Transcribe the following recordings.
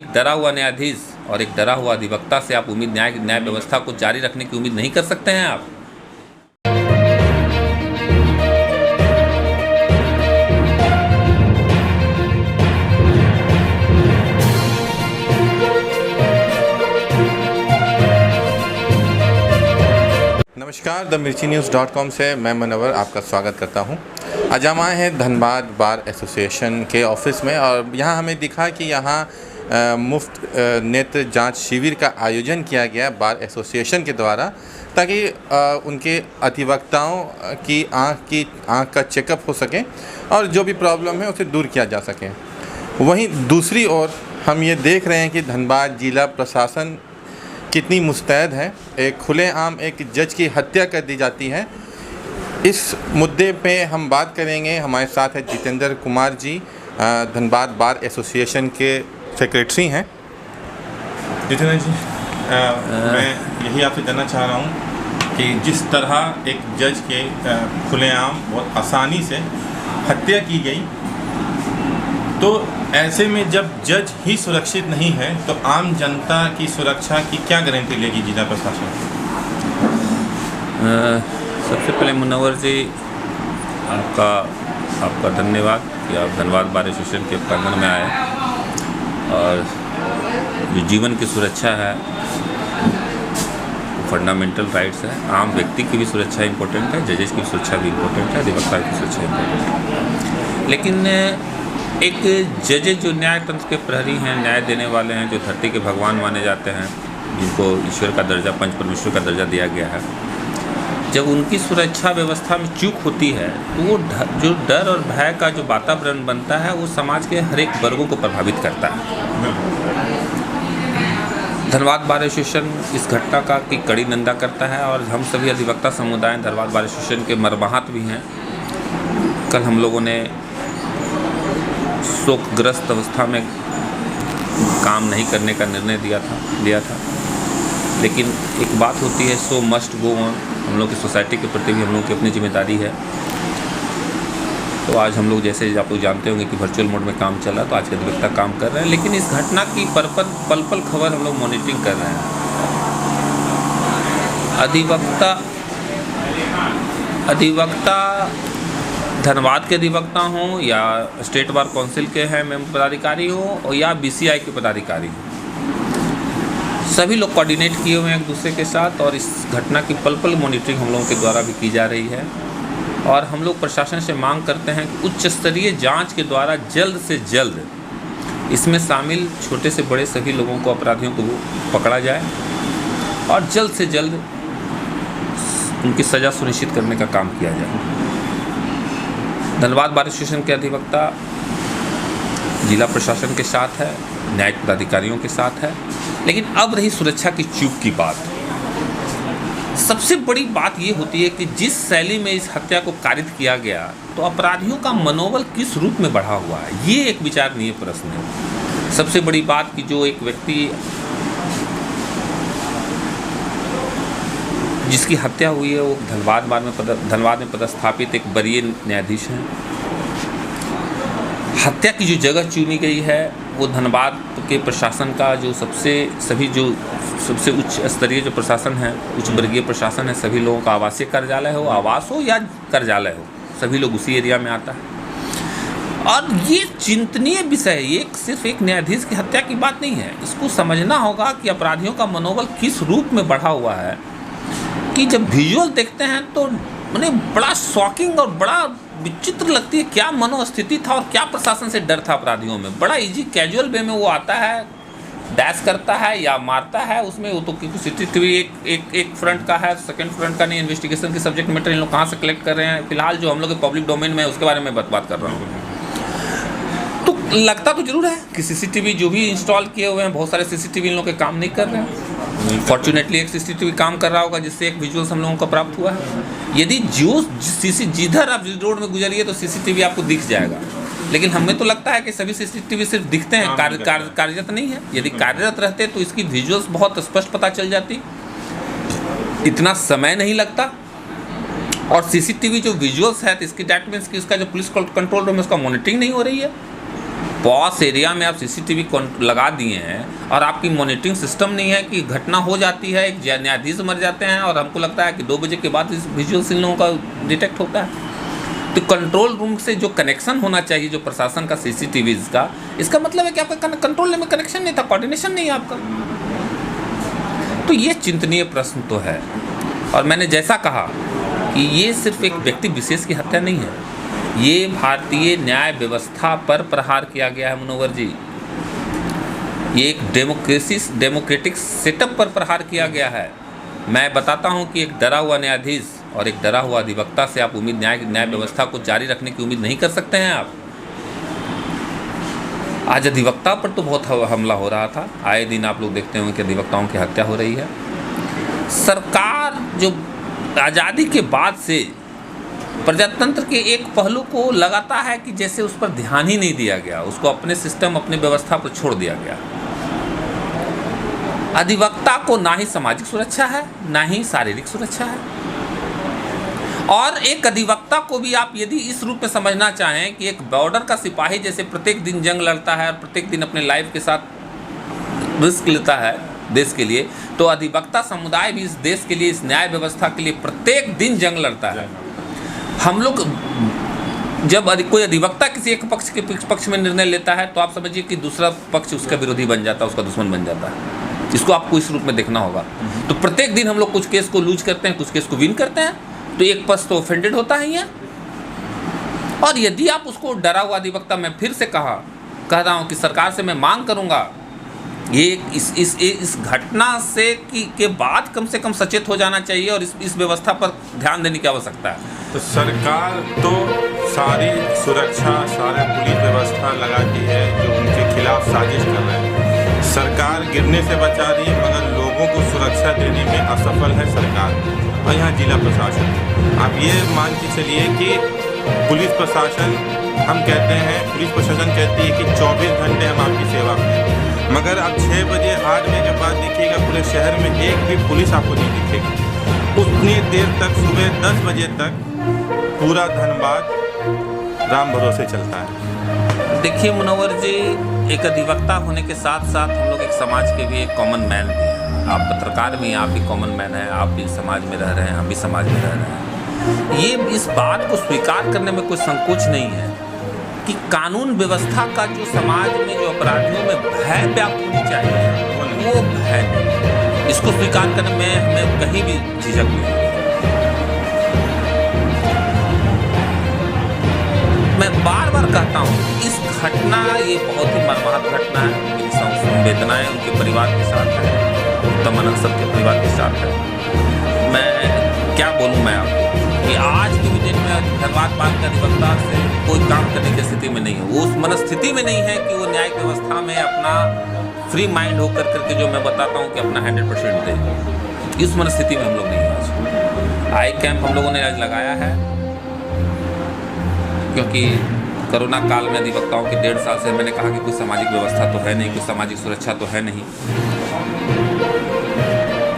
एक डरा हुआ न्यायाधीश और एक डरा हुआ अधिवक्ता से आप न्याय व्यवस्था को जारी रखने की उम्मीद नहीं कर सकते हैं आप। नमस्कार, द मिर्ची न्यूज़.com से मैं मनोवर आपका स्वागत करता हूं। आज हम आए हैं धनबाद बार एसोसिएशन के ऑफिस में और यहां हमें दिखा कि यहां मुफ्त नेत्र जांच शिविर का आयोजन किया गया बार एसोसिएशन के द्वारा, ताकि उनके अधिवक्ताओं की आँख का चेकअप हो सके और जो भी प्रॉब्लम है उसे दूर किया जा सके। वहीं दूसरी ओर हम ये देख रहे हैं कि धनबाद जिला प्रशासन कितनी मुस्तैद है। एक खुलेआम एक जज की हत्या कर दी जाती है। इस मुद्दे पे हम बात करेंगे। हमारे साथ है जितेंद्र कुमार जी, धनबाद बार एसोसिएशन के सेक्रेटरी हैं। जितेंद्र जी, मैं यही आपसे जानना चाह रहा हूँ कि जिस तरह एक जज के खुलेआम बहुत आसानी से हत्या की गई, तो ऐसे में जब जज ही सुरक्षित नहीं है तो आम जनता की सुरक्षा की क्या गारंटी लेगी जिला प्रशासन? सबसे पहले मुनव्वर जी, आपका धन्यवाद कि आप धनबाद बार एसोसिएशन के प्रांगण में आए। और जो जीवन की सुरक्षा है फंडामेंटल राइट्स है। आम व्यक्ति की भी सुरक्षा इम्पोर्टेंट है, जजेस की सुरक्षा भी इम्पोर्टेंट है, अधिवक्ता की सुरक्षा इम्पोर्टेंट है। लेकिन एक जजेस जो न्याय तंत्र के प्रहरी हैं, न्याय देने वाले हैं, जो धरती के भगवान माने जाते हैं, जिनको ईश्वर का दर्जा, पंच परमेश्वर का दर्जा दिया गया है, जब उनकी सुरक्षा व्यवस्था में चूक होती है तो वो जो डर और भय का जो वातावरण बनता है वो समाज के हर एक वर्गों को प्रभावित करता है। धनबाद बार एसोसिएशन इस घटना की कड़ी निंदा करता है और हम सभी अधिवक्ता समुदाय धनबाद बार एसोसिएशन के मर्माहत भी हैं। कल हम लोगों ने शोकग्रस्त अवस्था में काम नहीं करने का निर्णय लिया था। लेकिन एक बात होती है, सो मस्ट गो ऑन। हम लोग की सोसाइटी के प्रति भी हम लोग की अपनी जिम्मेदारी है। तो आज हम लोग, जैसे आप लोग जानते होंगे कि वर्चुअल मोड में काम चला, तो आज के अधिवक्ता काम कर रहे हैं। लेकिन इस घटना की पल पल खबर हम लोग मॉनिटरिंग कर रहे हैं। अधिवक्ता धनबाद के अधिवक्ता हों या स्टेट बार काउंसिल के हैं पदाधिकारी हो या BCI के पदाधिकारी हो, सभी लोग कोऑर्डिनेट किए हुए हैं एक दूसरे के साथ। और इस घटना की पल पल मॉनिटरिंग हम लोगों के द्वारा भी की जा रही है। और हम लोग प्रशासन से मांग करते हैं कि उच्च स्तरीय जांच के द्वारा जल्द से जल्द इसमें शामिल छोटे से बड़े सभी लोगों को, अपराधियों को पकड़ा जाए और जल्द से जल्द उनकी सज़ा सुनिश्चित करने का काम किया जाए। धनबाद बार एसोसिएशन के अधिवक्ता जिला प्रशासन के साथ है, न्यायिक पदाधिकारियों के साथ है। लेकिन अब रही सुरक्षा की चूक की बात। सबसे बड़ी बात ये होती है कि जिस शैली में इस हत्या को कारित किया गया, तो अपराधियों का मनोबल किस रूप में बढ़ा हुआ है, ये एक विचारणीय प्रश्न है। सबसे बड़ी बात कि जो एक व्यक्ति जिसकी हत्या हुई है वो धनबाद में पदस्थापित एक वरीय न्यायाधीश हैं। हत्या की जो जगह चुनी गई है वो धनबाद के प्रशासन का जो सबसे उच्च स्तरीय जो प्रशासन है, उच्च वर्गीय प्रशासन है, सभी लोगों का आवासीय कार्यालय हो, आवास हो या कार्यालय हो, सभी लोग उसी एरिया में आता है। और ये चिंतनीय विषय है। ये सिर्फ एक न्यायाधीश की हत्या की बात नहीं है। इसको समझना होगा कि अपराधियों का मनोबल किस रूप में बढ़ा हुआ है कि जब विजुअल देखते हैं तो मैंने बड़ा शॉकिंग और बड़ा विचित्र लगती है। क्या मनोस्थिति था और क्या प्रशासन से डर था अपराधियों में। बड़ा इजी कैजुअल वे में वो आता है, डैश करता है या मारता है। उसमें वो तो CCTV एक फ्रंट का है, सेकंड फ्रंट का नहीं। इन्वेस्टिगेशन की सब्जेक्ट मैटर इन लोग कहाँ से कलेक्ट कर रहे हैं, फिलहाल जो हम लोग के पब्लिक डोमेन में है उसके बारे में बात कर रहा हूँ। तो लगता तो जरूर है कि CCTV जो भी इंस्टॉल किए हुए हैं, बहुत सारे CCTV इन लोग के काम नहीं कर रहे हैं। फॉर्चुनेटली एक CCTV काम कर रहा होगा जिससे एक विजुअल्स हम लोगों को प्राप्त हुआ है। यदि जिधर आप जिस रोड में गुजरिए तो CCTV आपको दिख जाएगा। लेकिन हमें तो लगता है कि सभी CCTV सिर्फ दिखते हैं, कार्यरत नहीं है। यदि कार्यरत रहते तो इसकी विजुअल्स बहुत स्पष्ट पता चल जाती, इतना समय नहीं लगता। और CCTV जो विजुअल्स है तो इसकी डेट मीन्स कि इसका जो पुलिस कंट्रोल रूम है उसका मॉनिटरिंग नहीं हो रही है। पॉस एरिया में आप सीसीटीवी लगा दिए हैं और आपकी मॉनिटरिंग सिस्टम नहीं है कि घटना हो जाती है, एक न्यायाधीश मर जाते हैं और हमको लगता है कि 2 बजे के बाद इस विजुअल्स इन लोगों का डिटेक्ट होता है। तो कंट्रोल रूम से जो कनेक्शन होना चाहिए जो प्रशासन का सीसीटीवीज़ का, इसका मतलब है कि आपका कंट्रोल में कनेक्शन नहीं था, कोऑर्डिनेशन नहीं है आपका। तो ये चिंतनीय प्रश्न तो है। और मैंने जैसा कहा कि ये सिर्फ एक व्यक्ति विशेष की हत्या नहीं है, ये भारतीय न्याय व्यवस्था पर प्रहार किया गया है मुनव्वर जी। ये एक डेमोक्रेटिक सेटअप पर प्रहार किया गया है। मैं बताता हूँ कि एक डरा हुआ न्यायाधीश और एक डरा हुआ अधिवक्ता से आप न्याय व्यवस्था को जारी रखने की उम्मीद नहीं कर सकते हैं आप। आज अधिवक्ता पर तो बहुत हमला हो रहा था, आए दिन आप लोग देखते होंगे कि अधिवक्ताओं की हत्या हो रही है। सरकार जो आज़ादी के बाद से प्रजातंत्र के एक पहलू को लगाता है कि जैसे उस पर ध्यान ही नहीं दिया गया, उसको अपने सिस्टम अपने व्यवस्था पर छोड़ दिया गया। अधिवक्ता को ना ही सामाजिक सुरक्षा है ना ही शारीरिक सुरक्षा है। और एक अधिवक्ता को भी आप यदि इस रूप में समझना चाहें कि एक बॉर्डर का सिपाही जैसे प्रत्येक दिन जंग लड़ता है और प्रत्येक दिन अपने लाइफ के साथ रिस्क लेता है देश के लिए, तो अधिवक्ता समुदाय भी इस देश के लिए, इस न्याय व्यवस्था के लिए प्रत्येक दिन जंग लड़ता है। हम लोग जब कोई अधिवक्ता किसी एक पक्ष के पक्ष में निर्णय लेता है तो आप समझिए कि दूसरा पक्ष उसका विरोधी बन जाता है, उसका दुश्मन बन जाता है। इसको आपको इस रूप में देखना होगा। तो प्रत्येक दिन हम लोग कुछ केस को लूज करते हैं, कुछ केस को विन करते हैं, तो एक पक्ष तो ऑफेंडेड होता है ये। और यदि आप उसको डरा हुआ अधिवक्ता, मैं फिर से कह रहा हूँ कि सरकार से मैं मांग करूँगा ये इस घटना से के बाद कम से कम सचेत हो जाना चाहिए और इस व्यवस्था पर ध्यान देने की आवश्यकता है। तो सरकार तो सारी सुरक्षा, सारे पुलिस व्यवस्था लगाती है जो उनके खिलाफ साजिश कर रहे हैं। सरकार गिरने से बचा रही है मगर लोगों को सुरक्षा देने में असफल है सरकार और यहाँ जिला प्रशासन। आप ये मान के चलिए कि पुलिस प्रशासन, हम कहते हैं पुलिस प्रशासन कहती है कि 24 घंटे हम आपकी सेवा में, मगर आप 6 बजे 8 बजे के बाद देखिएगा पूरे शहर में एक भी पुलिस आपको नहीं दिखेगी। उतनी देर तक सुबह 10 बजे तक पूरा धनबाद राम भरोसे चलता है। देखिए मुनव्वर जी, एक अधिवक्ता होने के साथ साथ हम लोग एक समाज के भी एक कॉमन मैन भी हैं। आप पत्रकार भी हैं, आप भी कॉमन मैन हैं, आप भी समाज में रह रहे हैं, हम भी समाज में रह रहे हैं। ये इस बात को स्वीकार करने में कोई संकोच नहीं है कि कानून व्यवस्था का जो समाज में जो अपराधियों में भय व्याप्त होनी चाहिए वो भय नहीं। इसको स्वीकार करने में हमें कहीं भी झिझक नहीं। मैं बार बार कहता हूँ इस घटना, ये बहुत ही मर्माहत घटना है। मेरी संवेदनाएं उनके परिवार के साथ है, उत्तम आनंद सबके परिवार के साथ है। मैं क्या बोलूँ मैं आपको कि आज के भी दिन में धनबाद बाल के अधिवक्ता से कोई काम करने की स्थिति में नहीं है। वो उस मनस्थिति में नहीं है कि वो न्यायिक व्यवस्था में अपना फ्री माइंड होकर करके जो मैं बताता हूँ कि अपना 100% दे, इस मनस्थिति में हम लोग नहीं हैं। आज आई कैंप हम लोगों ने आज लगाया है क्योंकि कोरोना काल में अधिवक्ताओं के 1.5 साल से मैंने कहा कि कोई सामाजिक व्यवस्था तो है नहीं, कोई सामाजिक सुरक्षा तो है नहीं,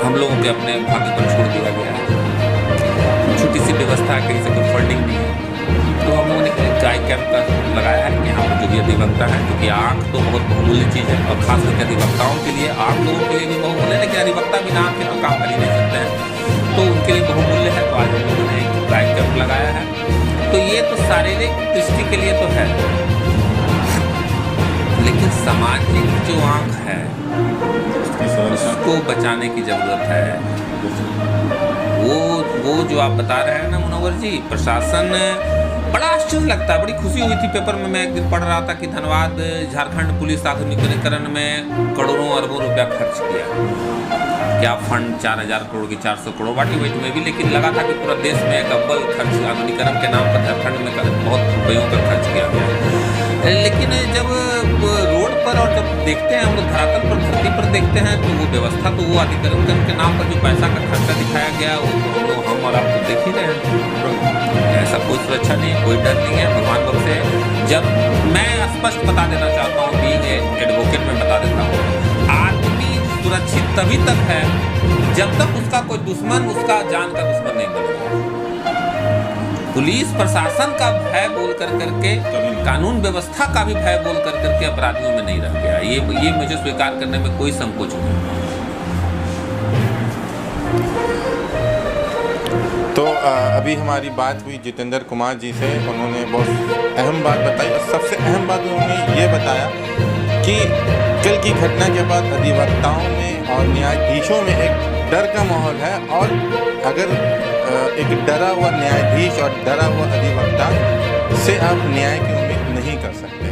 हम लोगों के अपने भाग्य पर छोड़ दिया गया है। छोटी सी व्यवस्था है, कहीं से कोई फंडिंग नहीं है, तो हम लोगों ने एक आई कैंप का लगाया है कि यहाँ पर जो भी अधिवक्ता है, क्योंकि आँख तो बहुत बहुमूल्य चीज़ है और खास करके अधिवक्ताओं के लिए, आम लोगों के लिए भी बहुमूल्य है, लेकिन अधिवक्ता बिना आँख के तो काम कर ही नहीं सकते हैं, तो उनके लिए बहुमूल्य है। तो आज हम लोगों ने एक आई कैंप लगाया है। तो ये तो शारीरिक दृष्टि के लिए तो है, लेकिन सामाजिक जो आँख है उसको बचाने की ज़रूरत है। वो जो आप बता रहे हैं ना मुनव्वर जी, प्रशासन, बड़ा आश्चर्य लगता है, बड़ी खुशी हुई थी। पेपर में मैं एक दिन पढ़ रहा था कि धनबाद झारखंड पुलिस आधुनिकीकरण में करोड़ों अरबों रुपया खर्च किया। क्या फंड 4000 करोड़ की 400 करोड़ वाटी वेट में भी, लेकिन लगा था कि पूरा देश में एक अव्वल खर्च आधुनिकीकरण के नाम पर झारखंड में बहुत रुपयों का खर्च किया गया। लेकिन जब रोड पर और जब देखते हैं हम लोग धरातल पर, धरती पर देखते हैं, तो वो व्यवस्था, तो वो अधिकरण के नाम पर जो पैसा का खर्चा दिखाया गया वो हम और आप तो देख ही रहे हैं। ऐसा कोई सुरक्षा नहीं है, कोई डर नहीं है, भगवान भरोसे। जब मैं स्पष्ट बता देना चाहता हूँ, बीइंग एडवोकेट में बता देता हूँ, आदमी सुरक्षित तभी तक है जब तक उसका कोई दुश्मन उसका जान का दुश्मन नहीं बनेगा। पुलिस प्रशासन का भय बोल कर करके, कानून व्यवस्था का भी भय बोल कर करके अपराधियों में नहीं रह गया। ये मुझे स्वीकार करने में कोई संकोच नहीं। तो अभी हमारी बात हुई जितेंद्र कुमार जी से, उन्होंने बहुत अहम बात बताई और सबसे अहम बात उन्होंने ये बताया कि कल की घटना के बाद अधिवक्ताओं में और न्यायाधीशों में एक डर का माहौल है, और अगर एक डरा हुआ न्यायाधीश और डरा हुआ अधिवक्ता से आप न्याय की उम्मीद नहीं कर सकते।